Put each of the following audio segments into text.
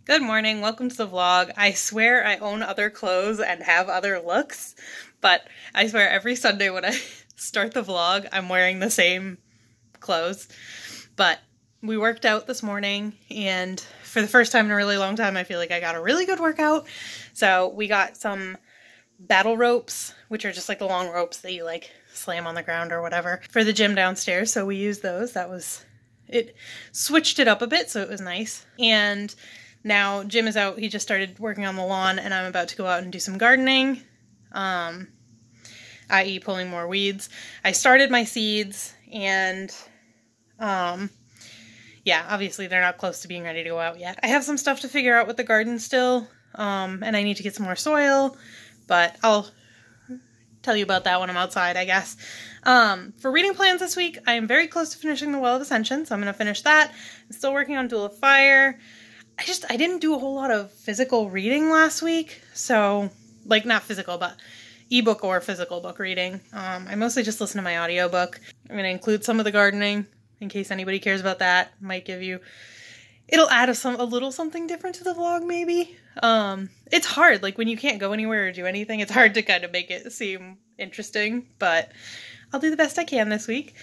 Good morning, welcome to the vlog. I swear I own other clothes and have other looks, but I swear every Sunday when I start the vlog, I'm wearing the same clothes. But we worked out this morning, and for the first time in a really long time, I feel like I got a really good workout. So we got some battle ropes, which are just like the long ropes that you like slam on the ground or whatever, for the gym downstairs. So we used those. It switched it up a bit, so it was nice. And now Jim is out. He just started working on the lawn, and I'm about to go out and do some gardening, i.e. pulling more weeds. I started my seeds, and yeah, obviously they're not close to being ready to go out yet. I have some stuff to figure out with the garden still, and I need to get some more soil, but I'll tell you about that when I'm outside, I guess. For reading plans this week, I am very close to finishing The Well of Ascension, so I'm going to finish that. I'm still working on Duel of Fire. I didn't do a whole lot of physical reading last week, so, like, not physical, but ebook or physical book reading. I mostly just listen to my audiobook. I'm going to include some of the gardening, in case anybody cares about that. It'll add a little something different to the vlog, maybe. It's hard, like, when you can't go anywhere or do anything, it's hard to kind of make it seem interesting, but I'll do the best I can this week.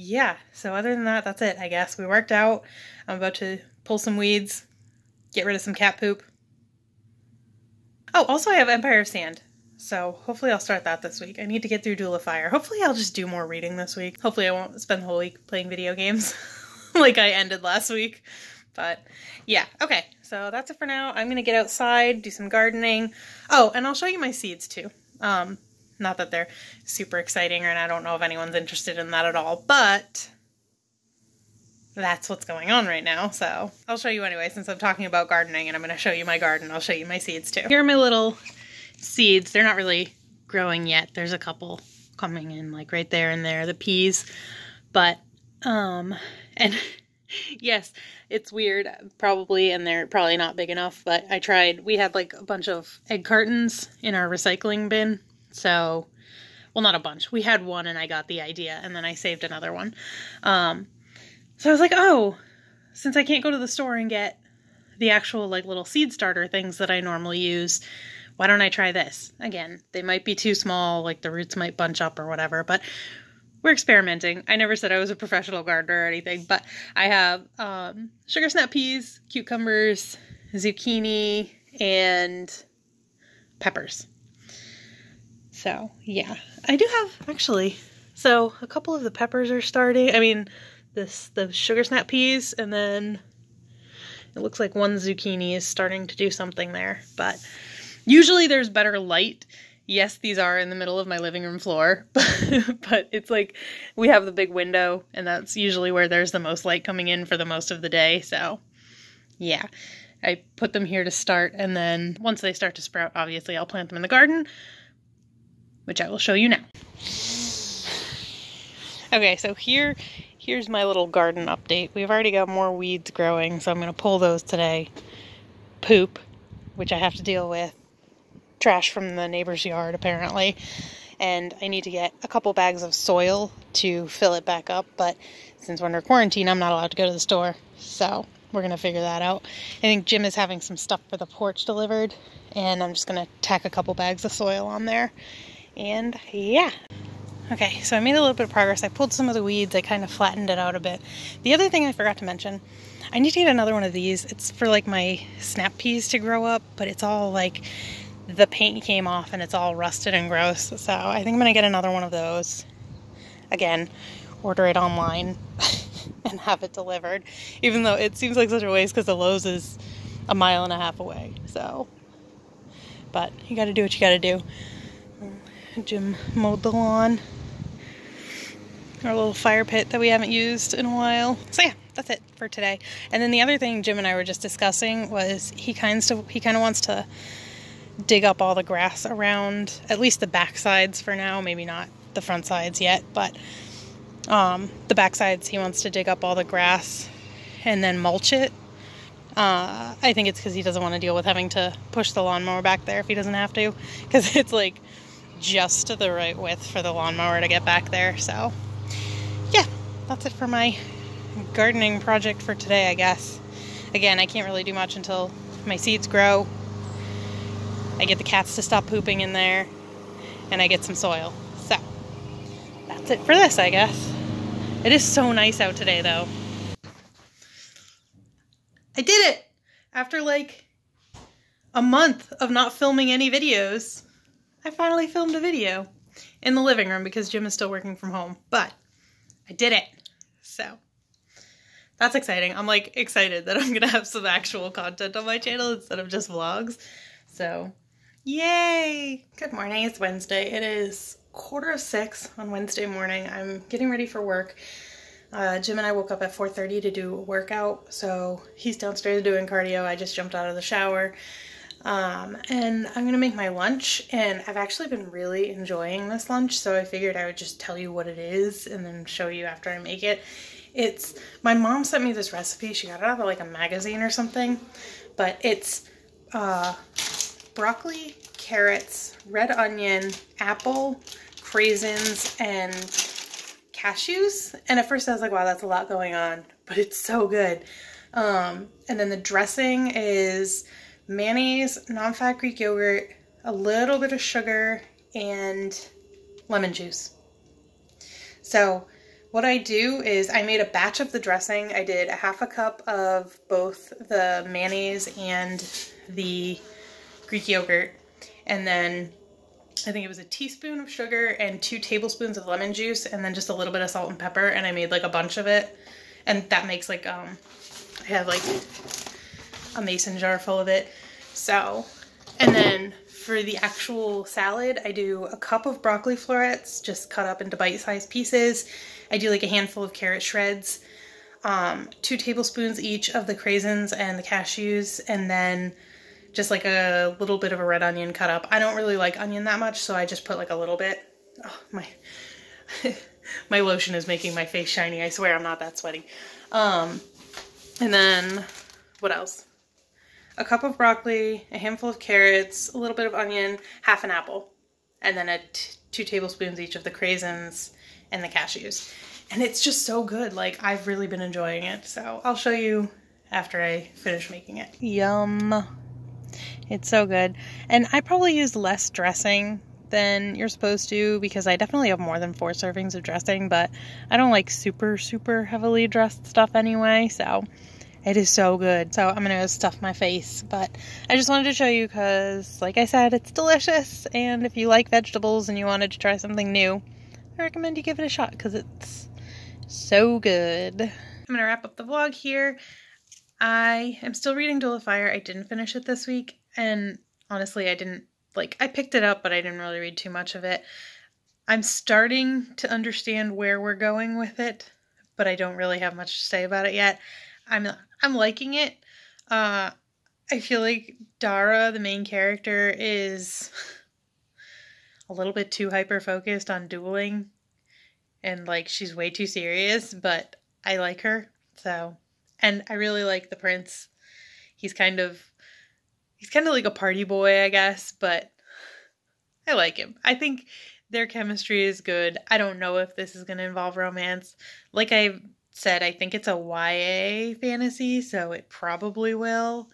Yeah, so other than that, that's it, I guess. We worked out. I'm about to pull some weeds, get rid of some cat poop. Oh, also I have Empire of Sand, so hopefully I'll start that this week. I need to get through Duel of Fire. Hopefully I'll just do more reading this week. Hopefully I won't spend the whole week playing video games like I ended last week. But yeah, okay, so that's it for now. I'm gonna get outside, do some gardening. Oh, and I'll show you my seeds too. Not that they're super exciting, and I don't know if anyone's interested in that at all, but that's what's going on right now, so I'll show you anyway, since I'm talking about gardening and I'm going to show you my garden. I'll show you my seeds too. Here are my little seeds. They're not really growing yet. There's a couple coming in, like right there and there, the peas, but, and yes, it's weird, probably, and they're probably not big enough, but I tried. We had like a bunch of egg cartons in our recycling bin, so, well, not a bunch. We had one and I got the idea, and then I saved another one. So I was like, oh, since I can't go to the store and get the actual like little seed starter things that I normally use, why don't I try this? Again, they might be too small, like the roots might bunch up or whatever, but we're experimenting. I never said I was a professional gardener or anything, but I have sugar snap peas, cucumbers, zucchini, and peppers. So yeah, I do have, actually, so a couple of the peppers are starting. I mean, the sugar snap peas, and then it looks like one zucchini is starting to do something there, but usually there's better light. Yes, these are in the middle of my living room floor, but it's like we have the big window, and that's usually where there's the most light coming in for the most of the day, so yeah. I put them here to start, and then once they start to sprout, obviously I'll plant them in the garden, which I will show you now. Okay, so here's my little garden update. We've already got more weeds growing, so I'm going to pull those today. Poop, which I have to deal with. Trash from the neighbor's yard, apparently. And I need to get a couple bags of soil to fill it back up, but since we're under quarantine, I'm not allowed to go to the store, so we're going to figure that out. I think Jim is having some stuff for the porch delivered, and I'm just going to tack a couple bags of soil on there. And yeah. Okay, so I made a little bit of progress. I pulled some of the weeds. I kind of flattened it out a bit. The other thing I forgot to mention, I need to get another one of these. It's for like my snap peas to grow up, but it's all like the paint came off and it's all rusted and gross. So I think I'm going to get another one of those. Again, order it online and have it delivered, even though it seems like such a waste because the Lowe's is a 1.5 miles away. So, but you got to do what you got to do. Jim mowed the lawn. Our little fire pit that we haven't used in a while. So yeah, that's it for today. And then the other thing Jim and I were just discussing was he kind of wants to dig up all the grass around, at least the back sides for now, maybe not the front sides yet, but the back sides he wants to dig up all the grass and then mulch it. I think it's because he doesn't want to deal with having to push the lawnmower back there if he doesn't have to, because it's like just the right width for the lawnmower to get back there. So yeah, that's it for my gardening project for today, I guess. Again, I can't really do much until my seeds grow. I get the cats to stop pooping in there, and I get some soil. So, that's it for this, I guess. It is so nice out today, though. I did it! After like a month of not filming any videos, I finally filmed a video in the living room because Jim is still working from home. But I did it. So that's exciting. I'm like excited that I'm gonna have some actual content on my channel instead of just vlogs. So yay! Good morning, it's Wednesday. It is 5:45 on Wednesday morning. I'm getting ready for work. Jim and I woke up at 4:30 to do a workout, so he's downstairs doing cardio. I just jumped out of the shower. And I'm gonna make my lunch, and I've actually been really enjoying this lunch, so I figured I would just tell you what it is and then show you after I make it. My mom sent me this recipe. She got it out of like a magazine or something, but it's broccoli, carrots, red onion, apple, craisins, and cashews. And at first I was like, wow, that's a lot going on, but it's so good. And then the dressing is mayonnaise, non-fat Greek yogurt, a little bit of sugar, and lemon juice. So what I do is I made a batch of the dressing. I did 1/2 cup of both the mayonnaise and the Greek yogurt, and then I think it was a teaspoon of sugar and 2 tablespoons of lemon juice, and then just a little bit of salt and pepper, and I made like a bunch of it. And that makes like, I have like a mason jar full of it. So, and then for the actual salad, I do a cup of broccoli florets, just cut up into bite-sized pieces. I do like a handful of carrot shreds, 2 tablespoons each of the craisins and the cashews, and then just like a little bit of a red onion cut up. I don't really like onion that much, so I just put like a little bit. Oh, my lotion is making my face shiny. I swear I'm not that sweaty. And then what else? A cup of broccoli, a handful of carrots, a little bit of onion, 1/2 an apple, and then 2 tablespoons each of the craisins and the cashews. And it's just so good. Like, I've really been enjoying it. So I'll show you after I finish making it. Yum. It's so good. And I probably use less dressing than you're supposed to because I definitely have more than 4 servings of dressing, but I don't like super, super heavily dressed stuff anyway, so it is so good. So I'm gonna stuff my face, but I just wanted to show you because, like I said, it's delicious, and if you like vegetables and you wanted to try something new, I recommend you give it a shot because it's so good. I'm gonna wrap up the vlog here. I am still reading Duel of Fire. I didn't finish it this week, and honestly, I picked it up, but I didn't really read too much of it. I'm starting to understand where we're going with it, but I don't really have much to say about it yet. I'm liking it. I feel like Dara, the main character, is a little bit too hyper-focused on dueling, and like she's way too serious, but I like her, so. And I really like the prince. He's kind of like a party boy, I guess, but I like him. I think their chemistry is good. I don't know if this is going to involve romance. Like I said, I think it's a YA fantasy, so it probably will.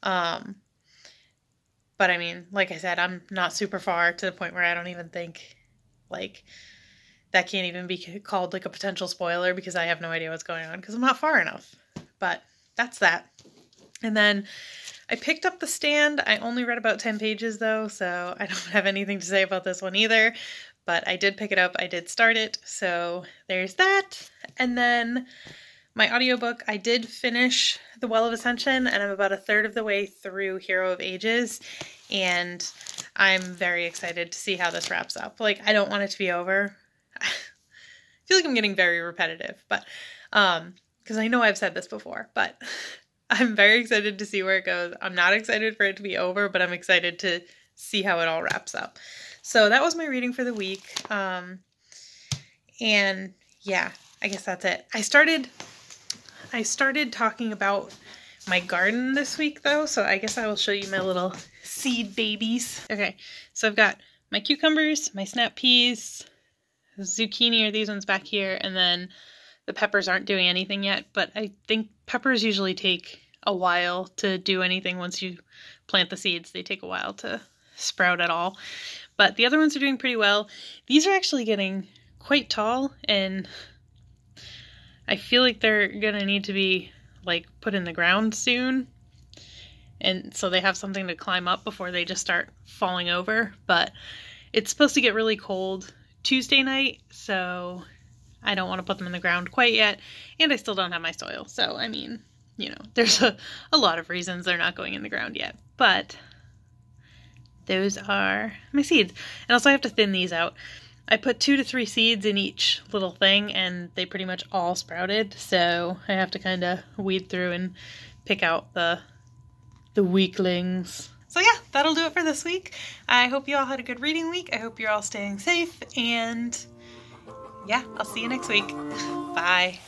But I mean, like I said, I'm not super far to the point where I don't even think, like, that can't even be called like a potential spoiler because I have no idea what's going on because I'm not far enough. But that's that. And then I picked up The Stand. I only read about 10 pages though, so I don't have anything to say about this one either. But I did pick it up. I did start it. So there's that. And then my audiobook, I did finish The Well of Ascension, and I'm about 1/3 of the way through Hero of Ages. And I'm very excited to see how this wraps up. Like, I don't want it to be over. I feel like I'm getting very repetitive, but because I know I've said this before, but I'm very excited to see where it goes. I'm not excited for it to be over, but I'm excited to see how it all wraps up. So that was my reading for the week. And yeah, I guess that's it. I started talking about my garden this week though, so I guess I will show you my little seed babies. Okay, so I've got my cucumbers, my snap peas, zucchini are these ones back here, and then the peppers aren't doing anything yet, but I think peppers usually take a while to do anything once you plant the seeds. They take a while to sprout at all. But the other ones are doing pretty well. These are actually getting quite tall, and I feel like they're gonna need to be like put in the ground soon. And so they have something to climb up before they just start falling over. But it's supposed to get really cold Tuesday night, so I don't want to put them in the ground quite yet. And I still don't have my soil. So, I mean, you know, there's a lot of reasons they're not going in the ground yet. But those are my seeds. And also I have to thin these out. I put 2 to 3 seeds in each little thing, and they pretty much all sprouted. So I have to kind of weed through and pick out the weaklings. So yeah, that'll do it for this week. I hope you all had a good reading week. I hope you're all staying safe, and yeah, I'll see you next week. Bye.